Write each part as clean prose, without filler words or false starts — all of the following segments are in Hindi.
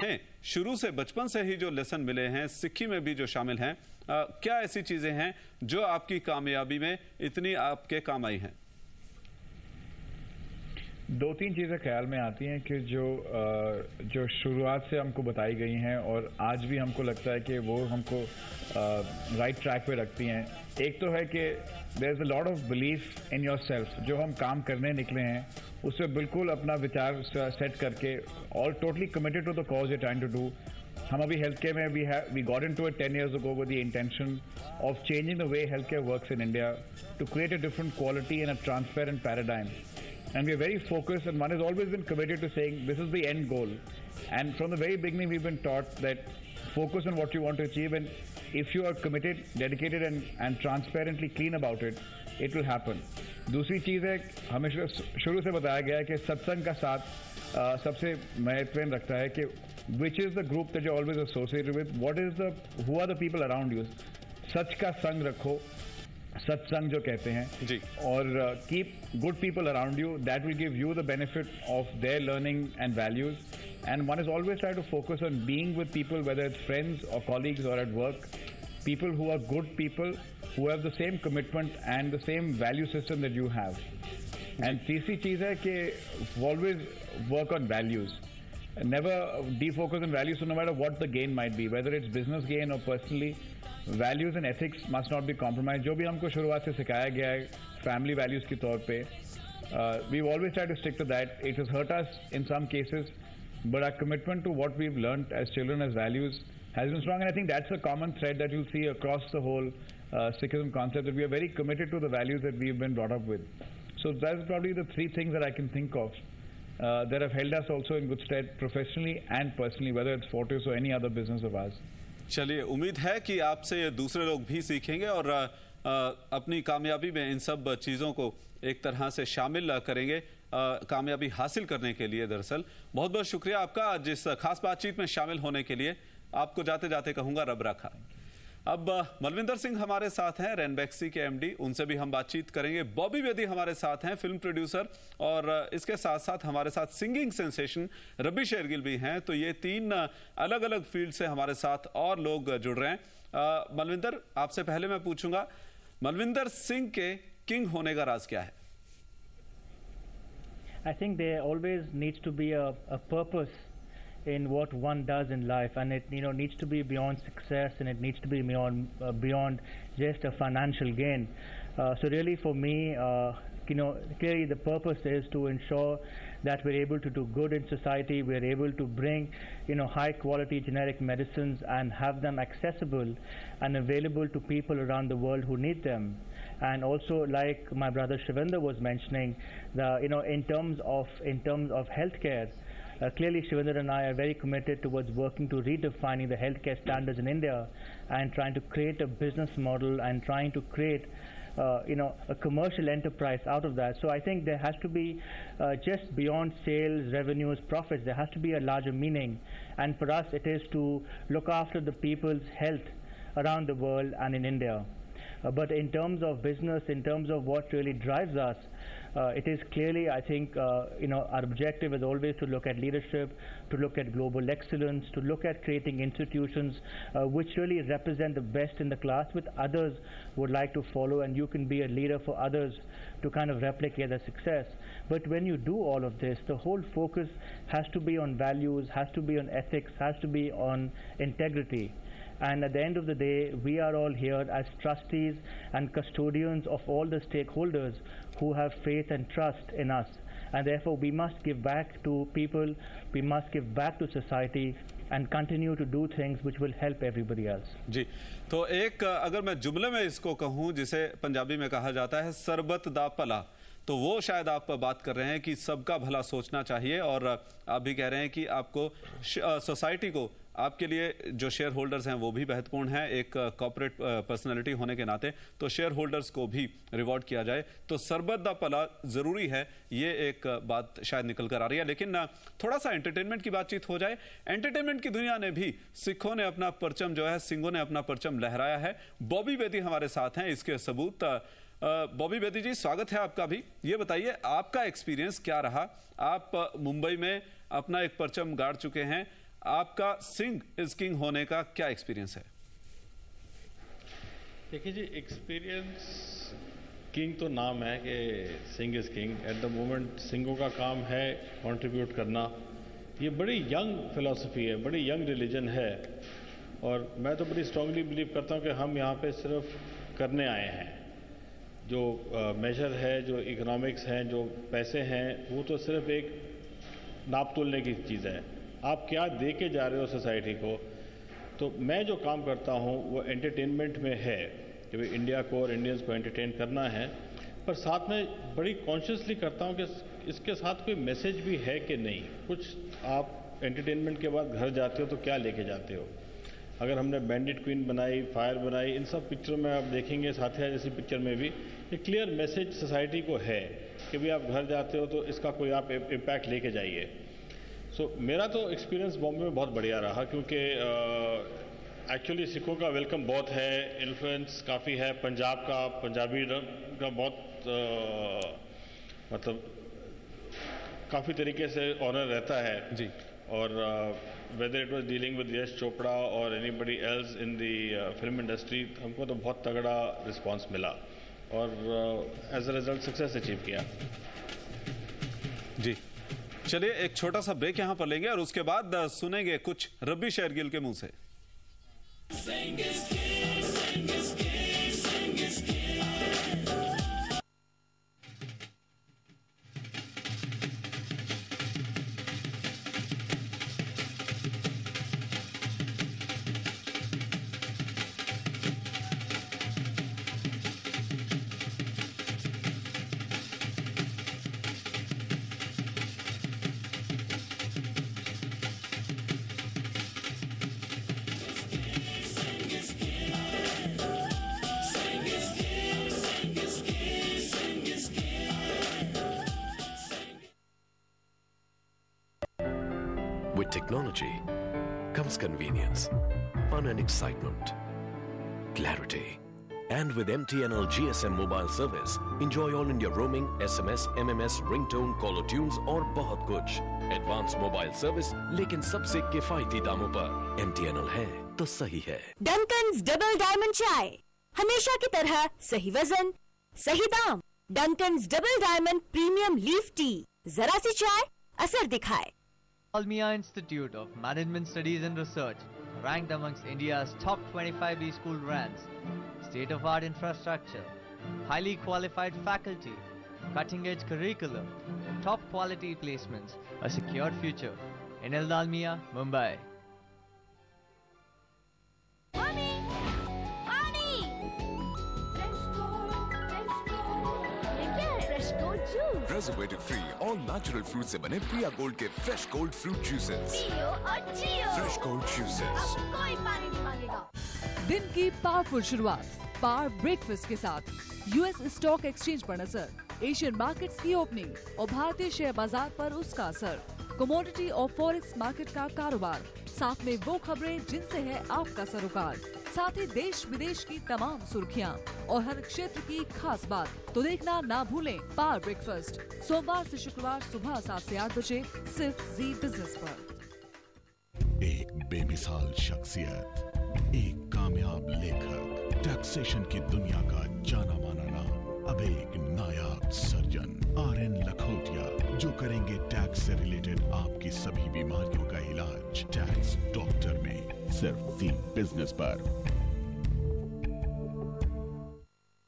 हैं शुरू से बचपन से ही जो लेसन मिले हैं, सिक्की में भी जो शामिल हैं, क्या ऐसी चीजें हैं जो आपकी कामयाबी में इतनी आपके काम आई हैं? दो तीन चीज़ें ख्याल में आती हैं कि जो शुरुआत से हमको बताई गई हैं और आज भी हमको लगता है कि वो हमको राइट ट्रैक पे रखती हैं। एक तो है कि there is a lot of belief in yourself. जो हम काम करने निकले हैं उससे बिल्कुल अपना विचार सेट करके और totally committed to the cause you trying to do. हम अभी हेल्थ केयर में we got into it 10 years ago with the intention of changing the way healthcare works in India to create a different quality and a transparent paradigm. And we are very focused, and one has always been committed to saying this is the end goal. And from the very beginning, we've been taught that focus on what you want to achieve, and if you are committed, dedicated, and transparently clean about it, it will happen. दूसरी चीज़ है, हमें शुरू से बताया गया है कि सत्संग का साथ सबसे महत्वपूर्ण रखता है कि which is the group that you're always associated with, who are the people around you. सच का संग रखो, सत्संग जो कहते हैं जी, और keep good people around you, that will give you the benefit of their learning and values. And one is always try to focus on being with people, whether it's friends और कॉलीग्स और at work, people who are good people, who have the same commitment and the same value system that you have. And तीसरी चीज है कि always work on values. Never defocus on values, so no matter what the gain might be, whether it's business gain or personally, values and ethics must not be compromised. जो भी हमको शुरुआत से सिखाया गया है family values के तौर पे, we've always tried to stick to that. It has hurt us in some cases, but our commitment to what we've learned as children as values has been strong, and I think that's a common thread that you'll see across the whole Sikhism concept, that we are very committed to the values that we've been brought up with. So that's probably the three things that I can think of that have held us also in good stead professionally and personally, whether it's Fortis or any other business of ours. चलिए, उम्मीद है कि आपसे दूसरे लोग भी सीखेंगे और अपनी कामयाबी में इन सब चीज़ों को एक तरह से शामिल करेंगे कामयाबी हासिल करने के लिए. दरअसल बहुत बहुत शुक्रिया आपका आज इस खास बातचीत में शामिल होने के लिए. आपको जाते जाते कहूँगा रब रखा. अब मलविंदर सिंह हमारे साथ हैं, रैनबैक्सी के एमडी, उनसे भी हम बातचीत करेंगे. बॉबी बेदी हमारे साथ हैं, फिल्म प्रोड्यूसर, और इसके साथ साथ हमारे साथ सिंगिंग सेंसेशन रबी शेरगिल भी हैं. तो ये तीन अलग अलग फील्ड से हमारे साथ और लोग जुड़ रहे हैं. मलविंदर, आपसे पहले मैं पूछूंगा, मलविंदर सिंह के किंग होने का राज क्या है? I think there always needs to be a purpose in what one does in life, and it needs to be beyond success, and it needs to be beyond just a financial gain. So really for me, clearly the purpose is to ensure that we're able to do good in society, we're able to bring high quality generic medicines and have them accessible and available to people around the world who need them. And also, like my brother Shivendra was mentioning, in terms of healthcare, clearly Shivendra and I are very committed towards working to redefining the healthcare standards in India and trying to create a business model and trying to create a commercial enterprise out of that. So I think there has to be just beyond sales, revenues, profits, there has to be a larger meaning. And for us, it is to look after the people's health around the world and in India. But in terms of business, in terms of what really drives us, it is clearly, I think, our objective is always to look at leadership, to look at global excellence, to look at creating institutions which really represent the best in the class, which others would like to follow, and you can be a leader for others to kind of replicate their success. But when you do all of this, the whole focus has to be on values, has to be on ethics, has to be on integrity. And at the end of the day, we are all here as trustees and custodians of all the stakeholders who have faith and trust in us. And therefore, we must give back to people, we must give back to society and continue to do things which will help everybody else. जी, तो एक अगर मैं जुमले में इसको कहूँ, जिसे पंजाबी में कहा जाता है सरबत दा भला, तो वो शायद आप बात कर रहे हैं कि सबका भला सोचना चाहिए. और आप भी कह रहे हैं कि आपको सोसाइटी को, आपके लिए जो शेयर होल्डर्स हैं वो भी महत्वपूर्ण हैं, एक कॉर्पोरेट पर्सनालिटी होने के नाते, तो शेयर होल्डर्स को भी रिवॉर्ड किया जाए. तो सरबत दा भला जरूरी है, ये एक बात शायद निकल कर आ रही है. लेकिन थोड़ा सा एंटरटेनमेंट की बातचीत हो जाए. एंटरटेनमेंट की दुनिया ने भी, सिखों ने अपना परचम जो है, सिंगों ने अपना परचम लहराया है. बॉबी बेदी हमारे साथ हैं, इसके सबूत. बॉबी बेदी जी, स्वागत है आपका भी. ये बताइए, आपका एक्सपीरियंस क्या रहा? आप मुंबई में अपना एक परचम गाड़ चुके हैं, आपका सिंह इज किंग होने का क्या एक्सपीरियंस है? देखिए जी, एक्सपीरियंस, किंग तो नाम है कि Singh is king. At the moment सिंगों का काम है कंट्रीब्यूट करना। ये बड़ी यंग फिलॉसफी है, बड़ी यंग रिलीजन है, और मैं तो बड़ी स्ट्रांगली बिलीव करता हूँ कि हम यहाँ पे सिर्फ करने आए हैं। जो मेजर है, जो इकोनॉमिक्स हैं, जो पैसे हैं, वो तो सिर्फ एक नाप तोलने की चीज़ है। आप क्या दे के जा रहे हो सोसाइटी को। तो मैं जो काम करता हूँ वो एंटरटेनमेंट में है कि भाई इंडिया को और इंडियंस को एंटरटेन करना है, पर साथ में बड़ी कॉन्शियसली करता हूँ कि इसके साथ कोई मैसेज भी है कि नहीं। कुछ आप एंटरटेनमेंट के बाद घर जाते हो तो क्या लेके जाते हो। अगर हमने बैंडिट क्वीन बनाई, फायर बनाई, इन सब पिक्चरों में आप देखेंगे, साथिया जैसी पिक्चर में भी एक क्लियर मैसेज सोसाइटी को है कि भाई आप घर जाते हो तो इसका कोई आप इम्पैक्ट लेके जाइए। सो मेरा तो एक्सपीरियंस बॉम्बे में बहुत बढ़िया रहा, क्योंकि एक्चुअली सिखों का वेलकम बहुत है, इन्फ्लुएंस काफ़ी है, पंजाब का, पंजाबी का बहुत मतलब काफ़ी तरीके से ऑनर रहता है जी। और whether it was dealing with Yash Chopra और anybody else in the film industry, हमको तो बहुत तगड़ा रिस्पांस मिला और as a result success achieve किया। जी चलिए एक छोटा सा ब्रेक यहां पर लेंगे और उसके बाद सुनेंगे कुछ रब्बी शेरगिल के मुंह से। With technology comes convenience, fun and excitement, clarity. And with MTNL GSM mobile service, enjoy all India roaming, SMS, MMS, ringtone, caller tunes और बहुत कुछ। Advanced mobile service लेकिन सबसे किफायती दामों पर। MTNL है तो सही है। डंकन्स डबल डायमंड चाय, हमेशा की तरह सही वजन, सही दाम। Duncan's double diamond premium leaf tea, जरा सी चाय असर दिखाए। Dalmia Institute of Management Studies and Research, ranked amongst India's top 25 B-school brands. State-of-art infrastructure, highly qualified faculty, cutting-edge curriculum, top quality placements, a secured future. NL Dalmia, Mumbai. Preservative free all natural fruit से बने प्रिया गोल्ड के fresh gold fruit juices. Fresh gold juices. कोई पानी नहीं मांगेगा। दिन की पावरफुल शुरुआत पावर ब्रेकफास्ट के साथ। यूएस स्टॉक एक्सचेंज पर नजर, एशियन मार्केट्स की ओपनिंग और भारतीय शेयर बाजार पर उसका असर, कमोडिटी और फॉरेक्स मार्केट का कारोबार, साथ में वो खबरें जिनसे है आपका सरोकार, साथ ही देश विदेश की तमाम सुर्खियां और हर क्षेत्र की खास बात। तो देखना ना भूलें पावर ब्रेकफास्ट, सोमवार से शुक्रवार सुबह 7 से 8 बजे सिर्फ जी बिजनेस पर। एक बेमिसाल शख्सियत, एक कामयाब लेखक, टैक्सेशन की दुनिया का जाना माना नाम, अब एक नायाब सर्जन RN लखोटिया, जो करेंगे टैक्स से रिलेटेड आपकी सभी बीमारियों का इलाज टैक्स डॉक्टर में, सिर्फ जी बिजनेस पर।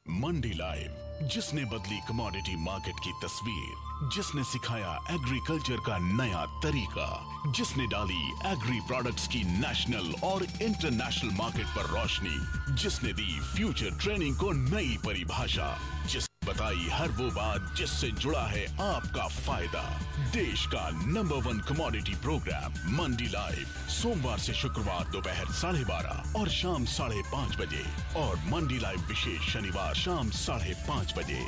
मंडी लाइव, जिसने बदली कमोडिटी मार्केट की तस्वीर, जिसने सिखाया एग्रीकल्चर का नया तरीका, जिसने डाली एग्री प्रोडक्ट्स की नेशनल और इंटरनेशनल मार्केट पर रोशनी, जिसने दी फ्यूचर ट्रेनिंग को नई परिभाषा, जिसने बताई हर वो बात जिससे जुड़ा है आपका फायदा। देश का नंबर 1 कमोडिटी प्रोग्राम मंडी लाइव, सोमवार से शुक्रवार दोपहर 12:30 और शाम 5:30 बजे, और मंडी लाइव विशेष शनिवार शाम 5:30 बजे।